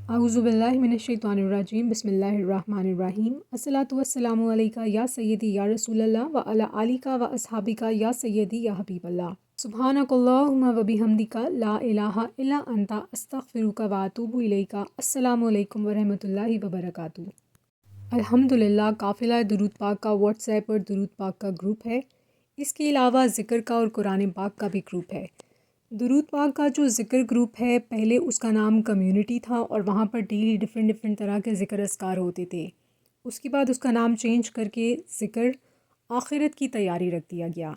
اعوذ باللہ من الشیطان الرجیم بسم اللہ الرحمن الرحیم الصلاۃ والسلام علیکہ یا سیدی یا رسول اللہ و علی آلکہ و اصحابکہ یا سیدی یا حبیب اللہ سبحانک اللہم و بحمدک لا الہ الا انت استغفرک و اتوب الیک۔ السلام علیکم ورحمۃ اللہ وبرکاتہ۔ الحمدللہ قافلہ درود پاک کا واٹس ایپ اور درود پاک کا گروپ ہے۔ اس کے علاوہ ذکر کا اور قرآن پاک کا بھی گروپ ہے۔ درود پاک کا جو ذکر گروپ ہے، پہلے اس کا نام کمیونٹی تھا اور وہاں پر ڈیلی ڈفرینٹ طرح کے ذکر اذکار ہوتے تھے۔ اس کے بعد اس کا نام چینج کر کے ذکر آخرت کی تیاری رکھ دیا گیا۔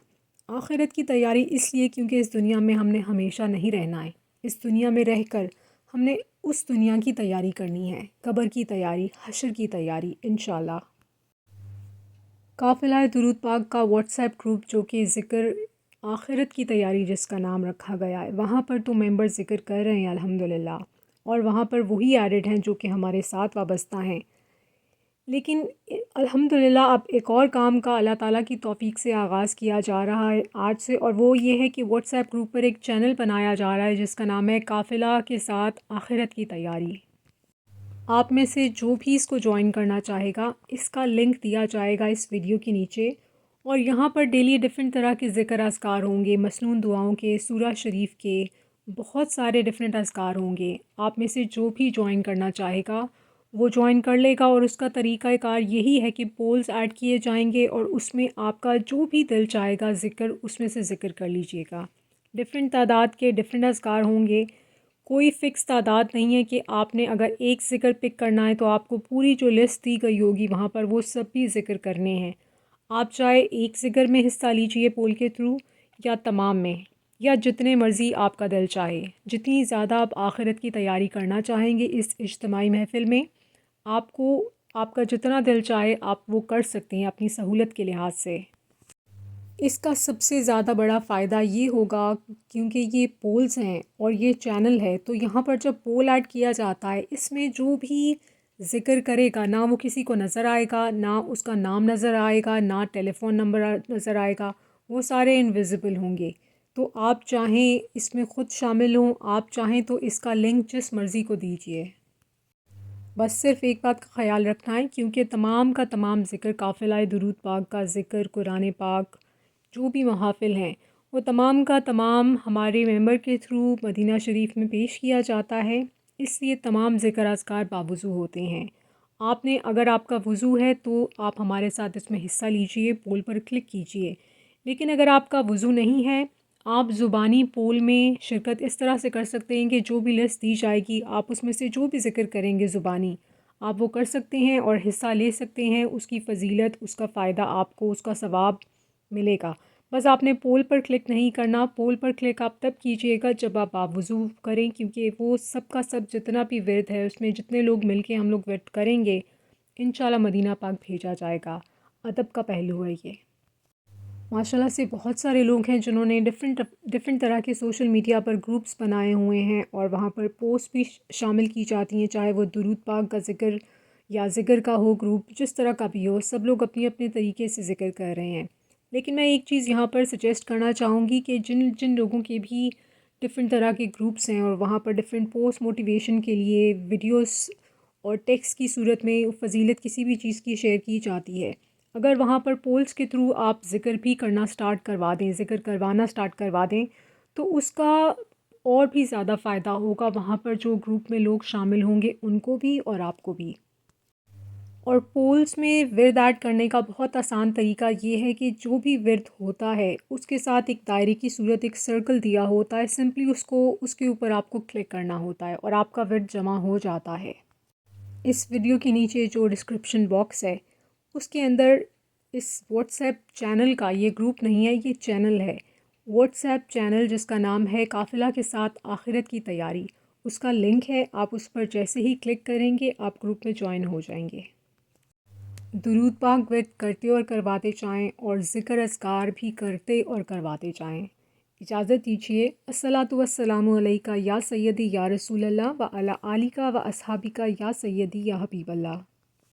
آخرت کی تیاری اس لیے کیونکہ اس دنیا میں ہم نے ہمیشہ نہیں رہنا ہے۔ اس دنیا میں رہ کر ہم نے اس دنیا کی تیاری کرنی ہے، قبر کی تیاری، حشر کی تیاری انشاءاللہ۔ قافلہ درود پاک کا واٹس ایپ گروپ جو کہ ذکر آخرت کی تیاری جس کا نام رکھا گیا ہے، وہاں پر تو ممبر ذکر کر رہے ہیں الحمدللہ، اور وہاں پر وہی ایڈڈ ہیں جو کہ ہمارے ساتھ وابستہ ہیں۔ لیکن الحمدللہ اب ایک اور کام کا اللہ تعالیٰ کی توفیق سے آغاز کیا جا رہا ہے آج سے، اور وہ یہ ہے کہ واٹس ایپ گروپ پر ایک چینل بنایا جا رہا ہے جس کا نام ہے قافلہ کے ساتھ آخرت کی تیاری۔ آپ میں سے جو بھی اس کو جوائن کرنا چاہے گا، اس کا لنک دیا جائے گا اس ویڈیو کے نیچے، اور یہاں پر ڈیلی ڈفرینٹ طرح کے ذکر اذکار ہوں گے، مسنون دعاؤں کے، سورہ شریف کے، بہت سارے ڈفرینٹ اذکار ہوں گے۔ آپ میں سے جو بھی جوائن کرنا چاہے گا وہ جوائن کر لے گا، اور اس کا طریقہ کار یہی ہے کہ پولز ایڈ کیے جائیں گے اور اس میں آپ کا جو بھی دل چاہے گا ذکر، اس میں سے ذکر کر لیجئے گا۔ ڈفرینٹ تعداد کے ڈفرینٹ اذکار ہوں گے، کوئی فکس تعداد نہیں ہے کہ آپ نے اگر ایک ذکر پک کرنا ہے تو آپ کو پوری جو لسٹ دی گئی ہوگی وہاں پر وہ سب بھی ذکر کرنے ہیں۔ آپ چاہے ایک ذکر میں حصہ لیجئے پول کے تھرو، یا تمام میں، یا جتنے مرضی آپ کا دل چاہے۔ جتنی زیادہ آپ آخرت کی تیاری کرنا چاہیں گے اس اجتماعی محفل میں، آپ کا جتنا دل چاہے آپ وہ کر سکتے ہیں اپنی سہولت کے لحاظ سے۔ اس کا سب سے زیادہ بڑا فائدہ یہ ہوگا کیونکہ یہ پولز ہیں اور یہ چینل ہے، تو یہاں پر جب پول ایڈ کیا جاتا ہے، اس میں جو بھی ذکر کرے گا نہ وہ کسی کو نظر آئے گا، نہ اس کا نام نظر آئے گا، نہ ٹیلی فون نمبر نظر آئے گا، وہ سارے انویزیبل ہوں گے۔ تو آپ چاہیں اس میں خود شامل ہوں، آپ چاہیں تو اس کا لنک جس مرضی کو دیجئے۔ بس صرف ایک بات کا خیال رکھنا ہے، کیونکہ تمام کا تمام ذکر قافلہ درود پاک کا ذکر، قرآن پاک، جو بھی محافل ہیں وہ تمام کا تمام ہمارے ممبر کے تھرو مدینہ شریف میں پیش کیا جاتا ہے، اس لیے تمام ذکر اذکار باوضو ہوتے ہیں۔ آپ نے اگر آپ کا وضو ہے تو آپ ہمارے ساتھ اس میں حصہ لیجئے، پول پر کلک کیجئے۔ لیکن اگر آپ کا وضو نہیں ہے، آپ زبانی پول میں شرکت اس طرح سے کر سکتے ہیں کہ جو بھی لسٹ دی جائے گی آپ اس میں سے جو بھی ذکر کریں گے زبانی، آپ وہ کر سکتے ہیں اور حصہ لے سکتے ہیں۔ اس کی فضیلت، اس کا فائدہ آپ کو، اس کا ثواب ملے گا۔ بس آپ نے پول پر کلک نہیں کرنا۔ پول پر کلک آپ تب کیجئے گا جب آپ باوضو کریں، کیونکہ وہ سب کا سب جتنا بھی ورد ہے اس میں جتنے لوگ مل کے ہم لوگ ورد کریں گے انشاءاللہ مدینہ پاک بھیجا جائے گا۔ ادب کا پہلو ہے یہ۔ ماشاءاللہ سے بہت سارے لوگ ہیں جنہوں نے ڈفرینٹ طرح کے سوشل میڈیا پر گروپس بنائے ہوئے ہیں، اور وہاں پر پوسٹ بھی شامل کی جاتی ہیں، چاہے وہ درود پاک کا ذکر یا ذکر کا ہو گروپ، جس طرح کا بھی ہو، سب لوگ اپنے اپنے طریقے سے ذکر کر رہے ہیں۔ لیکن میں ایک چیز یہاں پر سجیسٹ کرنا چاہوں گی کہ جن لوگوں کے بھی ڈفرینٹ طرح کے گروپس ہیں اور وہاں پر ڈفرینٹ پوسٹ موٹیویشن کے لیے ویڈیوز اور ٹیکسٹ کی صورت میں فضیلت کسی بھی چیز کی شیئر کی جاتی ہے، اگر وہاں پر پولز کے تھرو آپ ذکر بھی کرنا سٹارٹ کروا دیں، ذکر کروانا سٹارٹ کروا دیں، تو اس کا اور بھی زیادہ فائدہ ہوگا وہاں پر جو گروپ میں لوگ شامل ہوں گے ان کو بھی اور آپ کو بھی۔ اور پولز میں ورد ایڈ کرنے کا بہت آسان طریقہ یہ ہے کہ جو بھی ورد ہوتا ہے اس کے ساتھ ایک دائرے کی صورت ایک سرکل دیا ہوتا ہے، سمپلی اس کے اوپر آپ کو کلک کرنا ہوتا ہے اور آپ کا ورد جمع ہو جاتا ہے۔ اس ویڈیو کے نیچے جو ڈسکرپشن باکس ہے اس کے اندر اس واٹس ایپ چینل کا، یہ گروپ نہیں ہے یہ چینل ہے، واٹس ایپ چینل جس کا نام ہے قافلہ کے ساتھ آخرت کی تیاری، اس کا لنک ہے۔ آپ اس پر جیسے ہی کلک کریں گے آپ گروپ میں جوائن ہو جائیں گے۔ درود پاک ورد کرتے اور کرواتے جائیں، اور ذکر اذکار بھی کرتے اور کرواتے جائیں۔ اجازت دیجیے۔ الصلاۃ والسلام علیکہ یا سیدی یا رسول اللہ و علی آلکہ و اصحابکہ یا سیدی یا حبیب اللہ۔